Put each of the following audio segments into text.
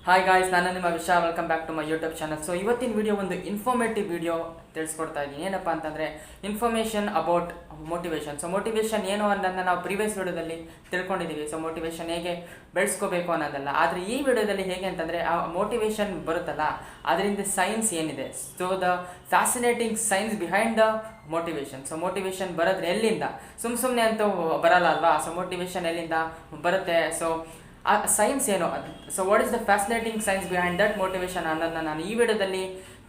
Hi guys, ನಾನು ನಿಮ್ಮ Visha. Welcome back to my YouTube channel. So ಇವತ್ತಿನ ವಿಡಿಯೋ ಒಂದು ಇನ್ಫಾರ್ಮೇಟಿವ್ ವಿಡಿಯೋ ತಿಳಿಸ್ಕೊಡ್ತಾ ಇದ್ದೀನಿ. ಏನಪ್ಪ ಅಂತಂದರೆ information about motivation. So motivation ಏನು ಅನ್ನೋದನ್ನು ನಾವು ಪ್ರೀವಿಯಸ್ ವಿಡಿಯೋದಲ್ಲಿ ತಿಳ್ಕೊಂಡಿದ್ದೀವಿ. ಸೊ ಮೋಟಿವೇಶನ್ ಹೇಗೆ ಬೆಳೆಸ್ಕೋಬೇಕು ಅನ್ನೋದಲ್ಲ. ಆದರೆ ಈ ವಿಡಿಯೋದಲ್ಲಿ ಹೇಗೆ ಅಂತಂದರೆ ಆ ಮೋಟಿವೇಶನ್ ಬರುತ್ತಲ್ಲ, ಅದರಿಂದ ಸೈನ್ಸ್ ಏನಿದೆ, so the fascinating science behind the motivation. So motivation ಬರೋದ್ರೆ ಎಲ್ಲಿಂದ, ಸುಮ್ಮನೆ ಅಂತೂ ಬರಲ್ಲ ಅಲ್ವಾ. ಸೊ ಮೋಟಿವೇಶನ್ ಎಲ್ಲಿಂದ ಬರುತ್ತೆ, ಸೊ ಆ ಸೈನ್ಸ್ ಏನು, so what is the fascinating science behind that motivation ಅನ್ನೋದನ್ನ ನಾನು ಈ ವಿಡಿಯೋದಲ್ಲಿ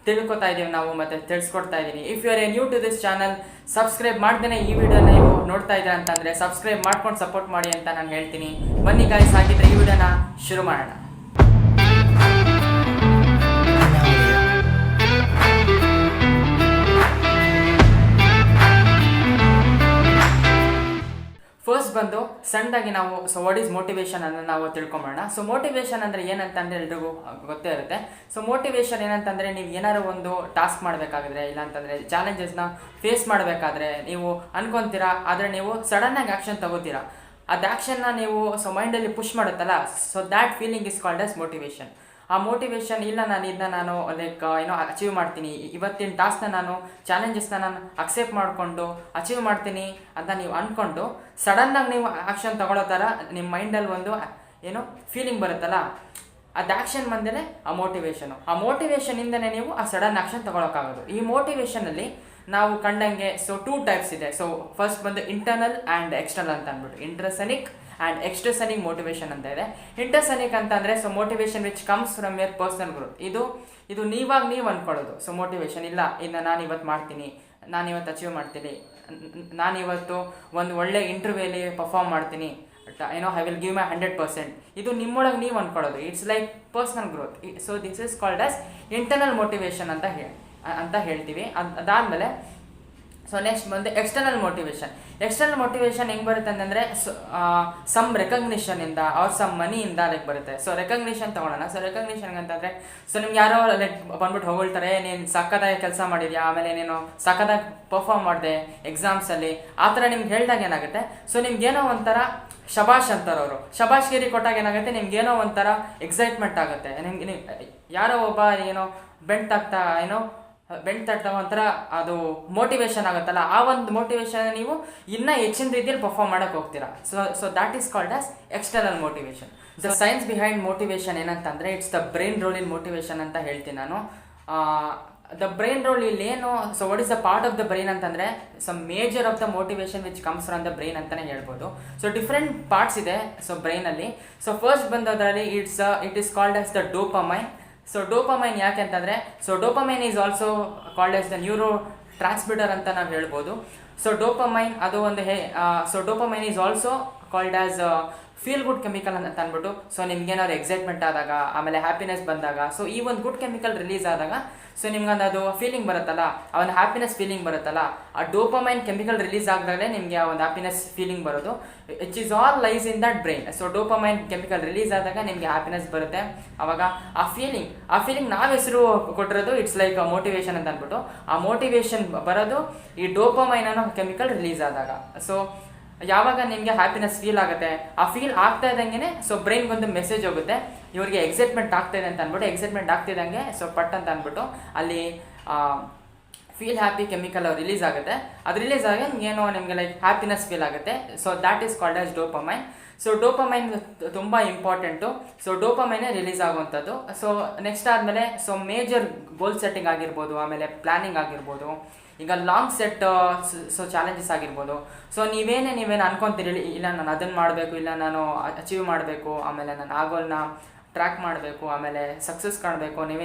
ತಿಳ್ಕೊತಾ ಇದ್ದೀವಿ ನಾವು, ಮತ್ತೆ ತಿಳಿಸ್ಕೊಡ್ತಾ ಇದ್ದೀನಿ. If you are a new to this channel, subscribe ಮಾಡ್ದೇನೆ ಈ ವಿಡಿಯೋನ ನೀವು ನೋಡ್ತಾ ಇದ್ದೀರಾ ಅಂತಂದರೆ ಸಬ್ಸ್ಕ್ರೈಬ್ ಮಾಡ್ಕೊಂಡು ಸಪೋರ್ಟ್ ಮಾಡಿ ಅಂತ ನಾನು ಹೇಳ್ತೀನಿ. ಬನ್ನಿ ಗಾಯ್ಸ್, ಹಾಗಿದ್ರೆ ಈ ವಿಡಿಯೋನ ಶುರು ಮಾಡೋಣ. ಫಸ್ಟ್ ಬಂದು ಸಣ್ಣದಾಗಿ ನಾವು ಸೊ ವಾಟ್ ಈಸ್ ಮೋಟಿವೇಶನ್ ಅನ್ನು ನಾವು ತಿಳ್ಕೊಂಬೋಣ. ಸೊ ಮೋಟಿವೇಶನ್ ಅಂದರೆ ಏನಂತಂದರೆ ಎಲ್ರಿಗೂ ಗೊತ್ತೇ ಇರುತ್ತೆ. ಸೊ ಮೋಟಿವೇಶನ್ ಏನಂತಂದರೆ, ನೀವು ಏನಾದ್ರು ಒಂದು ಟಾಸ್ಕ್ ಮಾಡಬೇಕಾದ್ರೆ, ಇಲ್ಲಾಂತಂದರೆ ಚಾಲೆಂಜಸ್ನ ಫೇಸ್ ಮಾಡಬೇಕಾದ್ರೆ ನೀವು ಅನ್ಕೊತೀರಾ, ಆದರೆ ನೀವು ಸಡನ್ನಾಗಿ ಆ್ಯಕ್ಷನ್ ತಗೋತೀರಾ. ಅದು ಆ್ಯಕ್ಷನ್ನ ನೀವು ಸೊ ಮೈಂಡಲ್ಲಿ ಪುಷ್ ಮಾಡುತ್ತಲ್ಲ, so that feeling is called as motivation. ಆ ಮೋಟಿವೇಶನ್ ಇಲ್ಲ, ನಾನು ಲೈಕ್ ಅಚೀವ್ ಮಾಡ್ತೀನಿ, ಇವತ್ತಿನ ಟಾಸ್ಕ್ನ ನಾನು ಚಾಲೆಂಜಸ್ನ ನಾನು ಅಕ್ಸೆಪ್ಟ್ ಮಾಡಿಕೊಂಡು ಅಚೀವ್ ಮಾಡ್ತೀನಿ ಅಂತ ನೀವು ಅಂದ್ಕೊಂಡು ಸಡನ್ನಾಗಿ ನೀವು ಆ್ಯಕ್ಷನ್ ತಗೊಳ್ಳೋ ಥರ ನಿಮ್ಮ ಮೈಂಡಲ್ಲಿ ಒಂದು ಫೀಲಿಂಗ್ ಬರುತ್ತಲ್ಲ, ಅದು ಆ್ಯಕ್ಷನ್ ಬಂದರೆ ಆ ಮೋಟಿವೇಶನಿಂದನೇ ನೀವು ಆ ಸಡನ್ ಆ್ಯಕ್ಷನ್ ತಗೊಳಕ್ಕಾಗೋದು. ಈ ಮೋಟಿವೇಶನಲ್ಲಿ ನಾವು ಕಂಡಂಗೆ ಸೊ 2 ಟೈಪ್ಸ್ ಇದೆ. ಸೊ ಫಸ್ಟ್ ಬಂದು ಇಂಟರ್ನಲ್ ಆ್ಯಂಡ್ ಎಕ್ಸ್ಟರ್ನಲ್ ಅಂತ ಅಂದ್ಬಿಟ್ಟು, ಇಂಟ್ರಸನಿಕ್ ಆ್ಯಂಡ್ ಎಕ್ಸ್ಟ್ರಸನಿಕ್ ಮೋಟಿವೇಶನ್ ಅಂತ ಇದೆ. ಇಂಟರ್ಸನಿಕ್ ಅಂತಂದರೆ so motivation which comes from your personal growth. ಇದು ನೀವಾಗ ನೀವು ಅಂದ್ಕೊಳ್ಳೋದು. ಸೊ ಮೋಟಿವೇಶನ್ ಇಲ್ಲ, ಇನ್ನು ನಾನು ಇವತ್ತು ಮಾಡ್ತೀನಿ, ನಾನಿವತ್ತು ಅಚೀವ್ ಮಾಡ್ತೀನಿ, ನಾನಿವತ್ತು ಒಂದು ಒಳ್ಳೆ ಇಂಟರ್ವ್ಯೂಲಿ ಪರ್ಫಾರ್ಮ್ ಮಾಡ್ತೀನಿ, ಐ ವಿಲ್ ಗಿವ್ ಮೈ 100%. ಇದು ನಿಮ್ಮೊಳಗೆ ನೀವು ಅಂದ್ಕೊಳ್ಳೋದು. It's like personal growth. So this is called as internal motivation ಅಂತ ಹೇಳ್ತೀವಿ. ಅದಾದಮೇಲೆ ಸೊ ನೆಕ್ಸ್ಟ್ ಬಂದು ಎಕ್ಸ್ಟರ್ನಲ್ ಮೋಟಿವೇಶನ್ ಹೆಂಗೆ ಬರುತ್ತೆ ಅಂತಂದರೆ ಸಮ್ ರೆಕಗ್ನಿಷನಿಂದ ಆರ್ ಸಮ್ ಮನಿಯಿಂದ ಲೈಕ್ ಬರುತ್ತೆ. ಸೊ ರೆಕಗ್ನಿಷನ್ ತೊಗೊಳ್ಳೋಣ. ಸೊ ರೆಕಗ್ನಿಷನ್ ಅಂತಂದರೆ ಸೊ ನಿಮ್ಗೆ ಯಾರೋ ಲೈಕ್ ಬಂದ್ಬಿಟ್ಟು ಹೊಗಳ್ತಾರೆ, ನೀನು ಸಕ್ಕದಾಗಿ ಕೆಲಸ ಮಾಡಿದ್ಯಾ, ಆಮೇಲೆ ನೀನು ಸಕ್ಕದಾಗಿ ಪರ್ಫಾರ್ಮ್ ಮಾಡಿದೆ ಎಕ್ಸಾಮ್ಸಲ್ಲಿ, ಆ ಥರ ನಿಮ್ಗೆ ಹೇಳಿದಾಗ ಏನಾಗುತ್ತೆ, ಸೊ ನಿಮ್ಗೇನೋ ಒಂಥರ ಶಬಾಷ್ ಅಂತಾರೆ ಅವರು. ಶಬಾಷ್ಗಿರಿ ಕೊಟ್ಟಾಗ ಏನಾಗುತ್ತೆ, ನಿಮ್ಗೇನೋ ಒಂಥರ ಎಕ್ಸೈಟ್ಮೆಂಟ್ ಆಗುತ್ತೆ. ನಿಮ್ಗೆ ಯಾರೋ ಒಬ್ಬ ಬೆಂಟ್ ತಟ್ಟ ಒಂಥರ ಅದು ಮೋಟಿವೇಶನ್ ಆಗುತ್ತಲ್ಲ, ಆ ಒಂದು ಮೋಟಿವೇಶನ್ ನೀವು ಇನ್ನೂ ಹೆಚ್ಚಿನ ರೀತಿಯಲ್ಲಿ ಪರ್ಫಾರ್ಮ್ ಮಾಡೋಕ್ಕೆ ಹೋಗ್ತೀರಾ. So that is called as external motivation. The science behind motivation ಏನಂತಂದರೆ it's the brain role in motivation ಅಂತ ಹೇಳ್ತೀನಿ ನಾನು. ದ ಬ್ರೈನ್ ರೋಲ್ ಇಲ್ಲಿ ಏನು, so what is the part of the brain ಅಂತಂದರೆ some major of the motivation which comes from the brain ಅಂತಲೇ ಹೇಳ್ಬೋದು. So different parts ಇದೆ ಸೊ ಬ್ರೈನಲ್ಲಿ. ಸೊ ಫಸ್ಟ್ ಬಂದೋದ್ರಲ್ಲಿ it is called as the dopamine. So dopamine ಯಾಕೆ ಅಂತಂದರೆ, so dopamine is also called as the neuro transmitter ಅಂತ ನಾವು ಹೇಳ್ಬೋದು. ಸೊ ಡೋಪಮೈನ್ ಅದು ಒಂದು so dopamine is also called as feel good chemical ಅಂತ ಅಂದ್ಬಿಟ್ಟು. ಸೊ ನಿಮ್ಗೇನಾದ್ರು ಎಕ್ಸೈಟ್ಮೆಂಟ್ ಆದಾಗ, ಆಮೇಲೆ ಹ್ಯಾಪಿನೆಸ್ ಬಂದಾಗ, ಸೊ ಈ ಒಂದು ಗುಡ್ ಕೆಮಿಕಲ್ ರಿಲೀಸ್ ಆದಾಗ ಸೊ ನಿಮ್ಗೊಂದು ಅದು ಫೀಲಿಂಗ್ ಬರುತ್ತಲ್ಲ, ಆ ಒಂದು ಹ್ಯಾಪಿನೆಸ್ ಫೀಲಿಂಗ್ ಬರುತ್ತಲ್ಲ, ಆ ಡೋಪಮೈನ್ ಕೆಮಿಕಲ್ ರಿಲೀಸ್ ಆಗಿದಾಗಲೇ ನಿಮಗೆ ಆ ಒಂದು ಹ್ಯಾಪಿನೆಸ್ ಫೀಲಿಂಗ್ ಬರೋದು. It is all lies in that brain. So dopamine chemical release ಆದಾಗ ನಿಮಗೆ ಹ್ಯಾಪಿನೆಸ್ ಬರುತ್ತೆ. ಆವಾಗ ಆ ಫೀಲಿಂಗ್ ನಾವು ಹೆಸರು ಕೊಟ್ಟಿರೋದು ಇಟ್ಸ್ ಲೈಕ್ ಮೋಟಿವೇಶನ್ ಅಂತ ಅಂದ್ಬಿಟ್ಟು. ಆ ಮೋಟಿವೇಶನ್ ಬರೋದು ಈ ಡೋಪಮೈನ್ ಅನ್ನೋ ಕೆಮಿಕಲ್ ರಿಲೀಸ್ ಆದಾಗ. ಸೊ ಯಾವಾಗ ನಿಮಗೆ ಹ್ಯಾಪಿನೆಸ್ ಫೀಲ್ ಆಗುತ್ತೆ, ಆ ಫೀಲ್ ಆಗ್ತಾ ಇದ್ದಂಗೆ ಸೊ ಬ್ರೈನ್ಗೊಂದು ಮೆಸೇಜ್ ಹೋಗುತ್ತೆ, ಇವರಿಗೆ ಎಕ್ಸೈಟ್ಮೆಂಟ್ ಆಗ್ತಾಯಿದೆ ಅಂತ ಅಂದ್ಬಿಟ್ಟು. ಎಕ್ಸೈಟ್ಮೆಂಟ್ ಆಗ್ತಿದ್ದಂಗೆ ಸೊ ಪಟ್ ಅಂತ ಅಂದ್ಬಿಟ್ಟು ಅಲ್ಲಿ ಫೀಲ್ ಹ್ಯಾಪಿ ಕೆಮಿಕಲ್ ರಿಲೀಸ್ ಆಗುತ್ತೆ. ಅದು ರಿಲೀಸ್ ಆಗಿ ನಿಮಗೆ ಲೈಕ್ ಹ್ಯಾಪಿನೆಸ್ ಫೀಲ್ ಆಗುತ್ತೆ. So that is called as dopamine. So dopamine ತುಂಬ ಇಂಪಾರ್ಟೆಂಟು. ಸೊ ಡೋಪಮೈನೇ ರಿಲೀಸ್ ಆಗುವಂಥದ್ದು. ಸೊ ನೆಕ್ಸ್ಟ್ ಆದಮೇಲೆ ಸೊ ಮೇಜರ್ ಗೋಲ್ ಸೆಟ್ಟಿಂಗ್ ಆಗಿರ್ಬೋದು, ಆಮೇಲೆ ಪ್ಲ್ಯಾನಿಂಗ್ ಆಗಿರ್ಬೋದು, ಈಗ ಲಾಂಗ್ ಸೆಟ್ ಸೊ ಚಾಲೆಂಜಸ್ ಆಗಿರ್ಬೋದು. ಸೊ ನೀವೇನು ಅನ್ಕೊತೀರಿ, ಇಲ್ಲ ನಾನು ಅದನ್ನು ಮಾಡಬೇಕು, ಇಲ್ಲ ನಾನು ಅಚೀವ್ ಮಾಡಬೇಕು, ಆಮೇಲೆ ನಾನು ಆ ಗೋಲ್ನ ಟ್ರ್ಯಾಕ್ ಮಾಡಬೇಕು, ಆಮೇಲೆ ಸಕ್ಸಸ್ ಕಾಣಬೇಕು,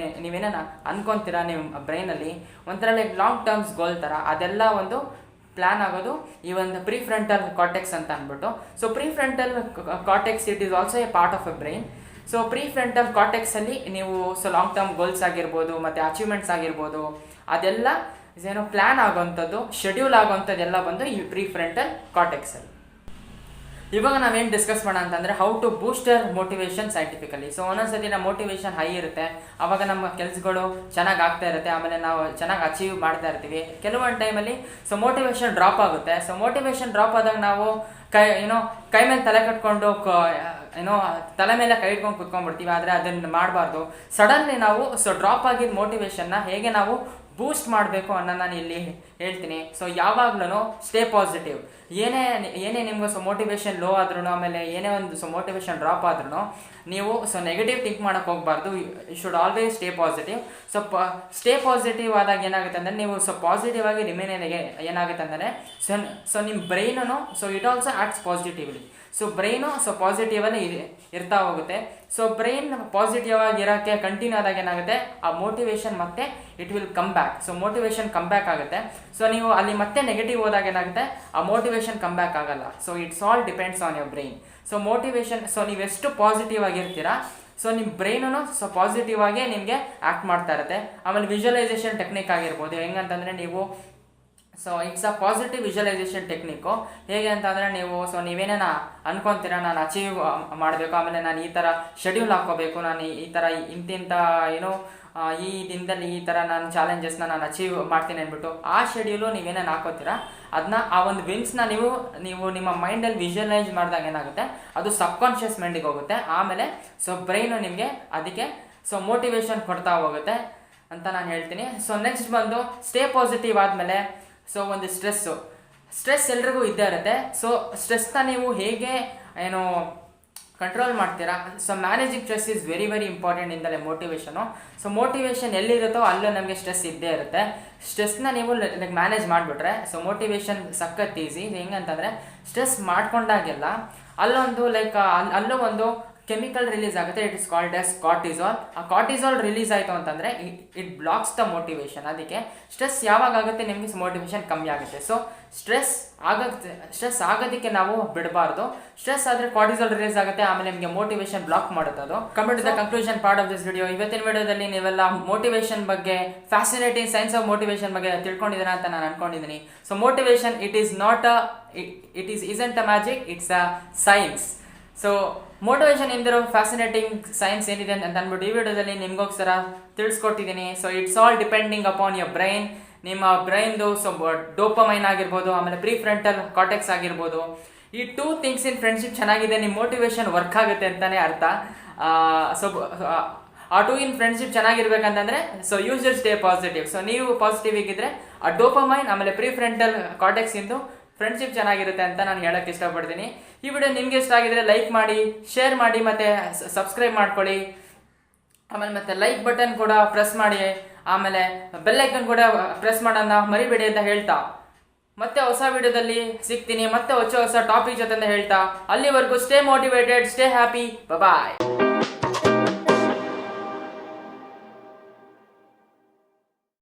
ನೀವೇನೇನು ಅನ್ಕೊತೀರಾ ನಿಮ್ಮ ಬ್ರೈನಲ್ಲಿ ಒಂಥರ ಲೈಕ್ ಲಾಂಗ್ ಟರ್ಮ್ಸ್ ಗೋಲ್ ಥರ, ಅದೆಲ್ಲ ಒಂದು ಪ್ಲ್ಯಾನ್ ಆಗೋದು ಈ ಒಂದು ಪ್ರಿಫ್ರಂಟಲ್ ಕಾರ್ಟೆಕ್ಸ್ ಅಂತ ಅಂದ್ಬಿಟ್ಟು. So prefrontal cortex it is also a part of a brain. So prefrontal ಕಾರ್ಟೆಕ್ಸಲ್ಲಿ ನೀವು ಸೊ ಲಾಂಗ್ ಟರ್ಮ್ ಗೋಲ್ಸ್ ಆಗಿರ್ಬೋದು, ಮತ್ತು ಅಚೀವ್ಮೆಂಟ್ಸ್ ಆಗಿರ್ಬೋದು, ಅದೆಲ್ಲ ಪ್ಲ್ಯಾನ್ ಆಗೋವಂಥದ್ದು, ಶೆಡ್ಯೂಲ್ ಆಗೋವಂಥದ್ದೆಲ್ಲ ಬಂದು ಈ ಪ್ರಿಫ್ರಂಟಲ್ ಕಾರ್ಟೆಕ್ಸಲ್ಲಿ. ಇವಾಗ ನಾವೇನು ಡಿಸ್ಕಸ್ ಮಾಡೋಣ ಅಂತಂದರೆ how to booster motivation scientifically. So ಒಂದೊಂದ್ಸತಿ ನಮ್ಮ ಮೋಟಿವೇಶನ್ ಹೈ ಇರುತ್ತೆ, ಆವಾಗ ನಮ್ಮ ಕೆಲಸಗಳು ಚೆನ್ನಾಗಿ ಆಗ್ತಾ ಇರುತ್ತೆ, ಆಮೇಲೆ ನಾವು ಚೆನ್ನಾಗಿ ಅಚೀವ್ ಮಾಡ್ತಾ ಇರ್ತೀವಿ. ಕೆಲವೊಂದು ಟೈಮಲ್ಲಿ ಸೊ ಮೋಟಿವೇಶನ್ ಡ್ರಾಪ್ ಆಗುತ್ತೆ. ಸೊ ಮೋಟಿವೇಶನ್ ಡ್ರಾಪ್ ಆದಾಗ ನಾವು ಕೈ ಮೇಲೆ ತಲೆ ಕಟ್ಕೊಂಡು ಏನೋ ತಲೆ ಮೇಲೆ ಕೈ ಇಟ್ಕೊಂಡು ಕುತ್ಕೊಂಡ್ಬಿಡ್ತೀವಿ, ಆದರೆ ಅದನ್ನು ಮಾಡಬಾರ್ದು. ಸಡನ್ಲಿ ನಾವು ಡ್ರಾಪ್ ಆಗಿದ್ದ ಮೋಟಿವೇಶನ್ನ ಹೇಗೆ ನಾವು ಬೂಸ್ಟ್ ಮಾಡಬೇಕು ಅನ್ನೋ ನಾನು ಇಲ್ಲಿ ಹೇಳ್ತೀನಿ. ಸೊ ಯಾವಾಗ್ಲೂ ಸ್ಟೇ ಪಾಸಿಟಿವ್. ಏನೇ ನಿಮ್ಗೆ ಮೋಟಿವೇಶನ್ ಲೋ ಆದ್ರೂ, ಆಮೇಲೆ ಏನೇ ಒಂದು ಮೋಟಿವೇಶನ್ ಡ್ರಾಪ್ ಆದ್ರೂ ನೀವು ನೆಗೆಟಿವ್ ಥಿಂಕ್ ಮಾಡೋಕ್ಕೆ ಹೋಗಬಾರ್ದು. You should always stay positive. Stay positive ಆದಾಗ ಏನಾಗುತ್ತೆ ಅಂದರೆ ನೀವು ಪಾಸಿಟಿವ್ ಆಗಿ ರಿಮೇನ್ ಏನಾಗುತ್ತೆ ಅಂದರೆ ನಿಮ್ಮ brain it also acts positively. Brain ಪಾಸಿಟಿವಲ್ಲಿ ಇರ್ತಾ ಹೋಗುತ್ತೆ. ಬ್ರೈನ್ ಪಾಸಿಟಿವ್ ಆಗಿ ಇರೋಕ್ಕೆ ಕಂಟಿನ್ಯೂ ಆದಾಗ ಏನಾಗುತ್ತೆ, ಆ ಮೋಟಿವೇಶನ್ ಮತ್ತೆ it will come back. Motivation come back ಆಗುತ್ತೆ. ನೀವು ಅಲ್ಲಿ ಮತ್ತೆ ನೆಗೆಟಿವ್ ಹೋದಾಗ ಏನಾಗುತ್ತೆ, ಆ ಮೋಟಿವೇಶನ್ ಕಮ್ ಬ್ಯಾಕ್ ಆಗಲ್ಲ. It's all depends on your brain. Motivation ನೀವೆಷ್ಟು ಪಾಸಿಟಿವ್ ಆಗಿರ್ತೀರಾ, ನಿಮ್ಮ ಬ್ರೈನು ಪಾಸಿಟಿವ್ ಆಗಿ ನಿಮಗೆ ಆ್ಯಕ್ಟ್ ಮಾಡ್ತಾ ಇರುತ್ತೆ. ಆಮೇಲೆ ವಿಜುವಲೈಸೇಷನ್ ಟೆಕ್ನಿಕ್ ಆಗಿರ್ಬೋದು. ಹೆಂಗಂತಂದರೆ ನೀವು it's a positive visualisation technique. ಹೇಗೆ ಅಂತಂದರೆ ನೀವು ನೀವೇನೇನ ಅನ್ಕೊತೀರಾ, ನಾನು ಅಚೀವ್ ಮಾಡಬೇಕು, ಆಮೇಲೆ ನಾನು ಈ ಥರ ಶೆಡ್ಯೂಲ್ ಹಾಕ್ಕೋಬೇಕು, ನಾನು ಈ ಥರ ಇಂತಿಂಥ ಏನೋ ಈ ದಿನದಲ್ಲಿ ಈ ಥರ ನಾನು ಚಾಲೆಂಜಸ್ನ ನಾನು ಅಚೀವ್ ಮಾಡ್ತೀನಿ ಅಂದ್ಬಿಟ್ಟು ಆ ಶೆಡ್ಯೂಲು ನೀವೇನೇನು ಹಾಕೋತೀರಾ ಅದನ್ನ ಆ ಒಂದು ವಿನ್ಸ್ನ ನೀವು ನಿಮ್ಮ ಮೈಂಡಲ್ಲಿ ವಿಜುವಲೈಸ್ ಮಾಡಿದಾಗ ಏನಾಗುತ್ತೆ, ಅದು ಸಬ್ಕಾನ್ಷಿಯಸ್ ಮೈಂಡಿಗೆ ಹೋಗುತ್ತೆ. ಆಮೇಲೆ ಬ್ರೈನು ನಿಮಗೆ ಅದಕ್ಕೆ ಮೋಟಿವೇಶನ್ ಕೊಡ್ತಾ ಹೋಗುತ್ತೆ ಅಂತ ನಾನು ಹೇಳ್ತೀನಿ. ನೆಕ್ಸ್ಟ್ ಬಂದು ಸ್ಟೇ ಪಾಸಿಟಿವ್ ಆದಮೇಲೆ ಒಂದು ಸ್ಟ್ರೆಸ್ ಎಲ್ರಿಗೂ ಇದ್ದೇ ಇರುತ್ತೆ. ಸ್ಟ್ರೆಸ್ನ ನೀವು ಹೇಗೆ ಏನು ಕಂಟ್ರೋಲ್ ಮಾಡ್ತೀರಾ. Managing stress is very very important ಇಂದಲೇ ಮೋಟಿವೇಶನು. ಮೋಟಿವೇಶನ್ ಎಲ್ಲಿರುತ್ತೋ ಅಲ್ಲೂ ನಮಗೆ ಸ್ಟ್ರೆಸ್ ಇದ್ದೇ ಇರುತ್ತೆ. ಸ್ಟ್ರೆಸ್ನ ನೀವು ಮ್ಯಾನೇಜ್ ಮಾಡಿಬಿಟ್ರೆ ಮೋಟಿವೇಶನ್ ಸಖತ್ ಈಸಿ. ಹೆಂಗಂತಂದರೆ ಸ್ಟ್ರೆಸ್ ಮಾಡ್ಕೊಂಡಾಗೆಲ್ಲ ಅಲ್ಲೊಂದು ಅಲ್ಲೂ ಒಂದು ಕೆಮಿಕಲ್ ರಿಲೀಸ್ ಆಗುತ್ತೆ. It is called as cortisol. ಆ ಕಾರ್ಟಿಸಾಲ್ ರಿಲೀಸ್ ಆಯಿತು ಅಂತಂದರೆ ಇಟ್ ಬ್ಲಾಕ್ಸ್ ದ ಮೋಟಿವೇಶನ್. ಅದಕ್ಕೆ ಸ್ಟ್ರೆಸ್ ಯಾವಾಗ ಆಗುತ್ತೆ ನಿಮಗೆ ಮೋಟಿವೇಶನ್ ಕಮ್ಮಿ ಆಗುತ್ತೆ. ಸ್ಟ್ರೆಸ್ ಆಗೋದಕ್ಕೆ ನಾವು ಬಿಡಬಾರ್ದು. ಸ್ಟ್ರೆಸ್ ಆದರೆ ಕಾರ್ಟಿಸಾಲ್ ರಿಲೀಸ್ ಆಗುತ್ತೆ, ಆಮೇಲೆ ನಿಮಗೆ ಮೋಟಿವೇಶನ್ ಬ್ಲಾಕ್ ಮಾಡುತ್ತೆ ಅದು. Come to the conclusion part of this video. ಇವತ್ತಿನ ವಿಡಿಯೋದಲ್ಲಿ ನೀವೆಲ್ಲ ಮೋಟಿವೇಶನ್ ಬಗ್ಗೆ, ಫ್ಯಾಸಿನೇಟಿಂಗ್ ಸೈನ್ಸ್ ಆಫ್ ಮೋಟಿವೇಶನ್ ಬಗ್ಗೆ ತಿಳ್ಕೊಂಡಿದ್ದೀರಾ ಅಂತ ನಾನು ಅನ್ಕೊಂಡಿದ್ದೀನಿ. Motivation it isn't a magic, it's a science. Motivation ಇಂದಿರೋ ಫ್ಯಾಸಿನೇಟಿಂಗ್ ಸೈನ್ಸ್ ಏನಿದೆ ಅಂತ ಅಂದ್ಬಿಟ್ಟು ಈ ವಿಡಿಯೋದಲ್ಲಿ ನಿಮ್ಗೋಸ್ಕರ ತಿಳಿಸ್ಕೊಟ್ಟಿದ್ದೀನಿ. It's all depending upon your brain. ನಿಮ್ಮ ಬ್ರೈನ್ದು ಡೋಪಮೈನ್ ಆಗಿರ್ಬೋದು, ಆಮೇಲೆ ಪ್ರೀಫ್ರಂಟಲ್ ಕಾರ್ಟೆಕ್ಸ್ ಆಗಿರ್ಬೋದು. ಈ 2 ಥಿಂಗ್ಸ್ ಇನ್ ಫ್ರೆಂಡ್ಶಿಪ್ ಚೆನ್ನಾಗಿದೆ, ನಿಮ್ಮ ಮೋಟಿವೇಶನ್ ವರ್ಕ್ ಆಗುತ್ತೆ ಅಂತಲೇ ಅರ್ಥ. ಆ 2 ಇನ್ ಫ್ರೆಂಡ್ಶಿಪ್ ಚೆನ್ನಾಗಿರ್ಬೇಕಂತಂದರೆ ಯೂಸ್ ಯುವರ್ ಸ್ಟೇ ಪಾಸಿಟಿವ್. ನೀವು ಪಾಸಿಟಿವ್ ಆಗಿದ್ದರೆ ಆ ಡೋಪಮೈನ್ ಆಮೇಲೆ ಪ್ರೀಫ್ರಂಟಲ್ ಕಾರ್ಟೆಕ್ಸ್ ಇಂದು ಫ್ರೆಂಡ್ಶಿಪ್ ಚೆನ್ನಾಗಿರುತ್ತೆ ಅಂತ ನಾನು ಹೇಳೋಕ್ಕೆ ಇಷ್ಟಪಡ್ತೀನಿ. ಈ ವಿಡಿಯೋ ನಿಮಗೆ ಇಷ್ಟ ಆಗಿದ್ರೆ ಲೈಕ್ ಮಾಡಿ, ಶೇರ್ ಮಾಡಿ, ಮತ್ತು ಸಬ್ಸ್ಕ್ರೈಬ್ ಮಾಡ್ಕೊಳ್ಳಿ. ಆಮೇಲೆ ಮತ್ತೆ ಲೈಕ್ ಬಟನ್ ಕೂಡ ಪ್ರೆಸ್ ಮಾಡಿ, ಆಮೇಲೆ ಬೆಲ್ ಐಕನ್ ಕೂಡ ಪ್ರೆಸ್ ಮಾಡೋಣ ಮರಿಬೇಡಿ ಅಂತ ಹೇಳ್ತಾ ಮತ್ತೆ ಹೊಸ ವಿಡಿಯೋದಲ್ಲಿ ಸಿಗ್ತೀನಿ. ಮತ್ತೆ ಹೊಸ ಟಾಪಿಕ್ ಜೊತೆ ಹೇಳ್ತಾ ಅಲ್ಲಿವರೆಗೂ ಸ್ಟೇ ಮೋಟಿವೇಟೆಡ್, ಸ್ಟೇ ಹ್ಯಾಪಿ, ಬಾಯ್.